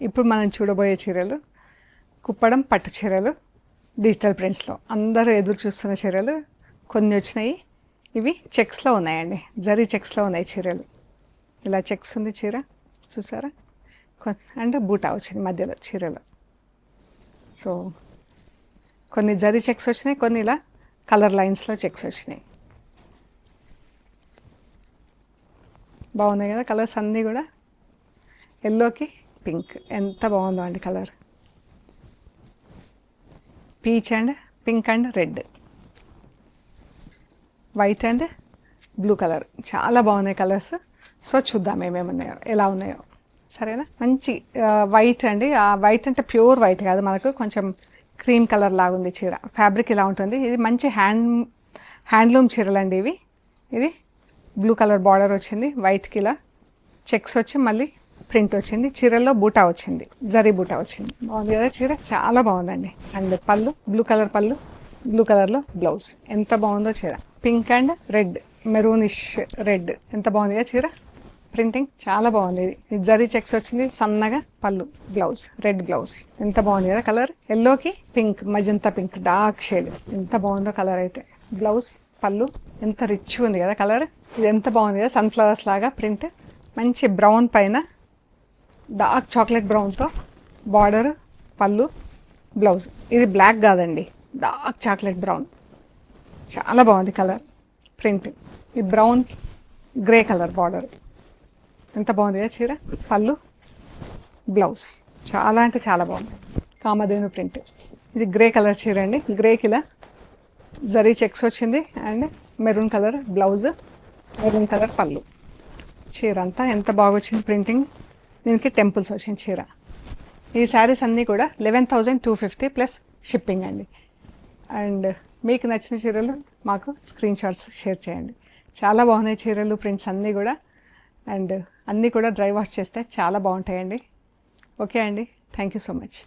ఇప్పుడు మనం చూడబోయే చీరలు కుప్పడం పట్టు చీరలు డిజిటల్ ప్రింట్స్లో అందరూ ఎదురు చూస్తున్న చీరలు కొన్ని వచ్చినాయి. ఇవి చెక్స్లో ఉన్నాయండి, జరీ చెక్స్లో ఉన్నాయి చీరలు. ఇలా చెక్స్ ఉంది చీర చూసారా, అంటే బూటా వచ్చింది మధ్యలో చీరలో. సో కొన్ని జరీ చెక్స్ వచ్చినాయి, కొన్ని ఇలా కలర్ లైన్స్లో చెక్స్ వచ్చినాయి. బాగున్నాయి కదా కలర్స్ అన్నీ కూడా. ఎల్లోకి పింక్ ఎంత బాగుందో అండి colour. Peach and pink and red, white and blue colour, చాలా బాగున్నాయి కలర్స్. సో చూద్దాం ఏమేమి ఉన్నాయో, ఎలా ఉన్నాయో. సరేనా, మంచి వైట్ అండి. ఆ వైట్ అంటే ప్యూర్ వైట్ కాదు, మనకు కొంచెం క్రీమ్ కలర్ లాగా ఉంది చీర. ఫ్యాబ్రిక్ ఇలా ఉంటుంది. ఇది మంచి హ్యాండ్లూమ్ చీరలు అండి ఇవి. ఇది బ్లూ కలర్ బార్డర్ వచ్చింది, వైట్కి ఇలా చెక్స్ వచ్చి మళ్ళీ ప్రింట్ వచ్చింది. చీరల్లో బూటా వచ్చింది, జరీ బూటా వచ్చింది. బాగుంది కదా చీర, చాలా బాగుందండి. అండ్ పళ్ళు బ్లూ కలర్ పళ్ళు, బ్లూ కలర్లో బ్లౌజ్. ఎంత బాగుందో చీర. Pink and red, maroonish red, ఎంత బాగుంది కదా చీర. ప్రింటింగ్ చాలా బాగుంది. ఇది జరీ చెక్స్ వచ్చింది, సన్నగా పళ్ళు, బ్లౌజ్ రెడ్ బ్లౌజ్. ఎంత బాగుంది కదా కలర్. ఎల్లోకి pink, magenta pink, dark shade. ఎంత బాగుందో కలర్ అయితే. బ్లౌజ్ పళ్ళు ఎంత రిచ్ ఉంది కదా కలర్. ఇది ఎంత బాగుంది కదా, సన్ఫ్లవర్స్ లాగా ప్రింట్. మంచి బ్రౌన్ పైన డార్క్ చాక్లెట్ బ్రౌన్తో బార్డర్, పళ్ళు, బ్లౌజ్. ఇది బ్లాక్ కాదండి, డార్క్ చాక్లెట్ బ్రౌన్. చాలా బాగుంది కలర్, ప్రింట్. ఈ బ్రౌన్ గ్రే కలర్ బార్డర్. ఎంత బాగుంది కదా చీర. పళ్ళు, బ్లౌజ్ చాలా అంటే చాలా బాగుంది. కామధేను ప్రింట్. ఇది గ్రే కలర్ చీర అండి. గ్రేకి ఇలా జరీ చెక్స్ వచ్చింది and maroon colour blouse, maroon colour పళ్ళు. చీర అంతా ఎంత బాగా వచ్చింది ప్రింటింగ్. దీనికి టెంపుల్స్ వచ్చింది చీర. ఈ శారీస్ అన్నీ కూడా 11,250 ప్లస్ షిప్పింగ్ అండి. అండ్ మీకు నచ్చిన చీరలు మాకు స్క్రీన్ షాట్స్ షేర్ చేయండి. చాలా బాగున్నాయి చీరలు, ప్రింట్స్ అన్నీ కూడా. అండ్ అన్నీ కూడా డ్రై వాష్ చేస్తే చాలా బాగుంటాయండి. ఓకే అండి, థ్యాంక్ యూ సో మచ్.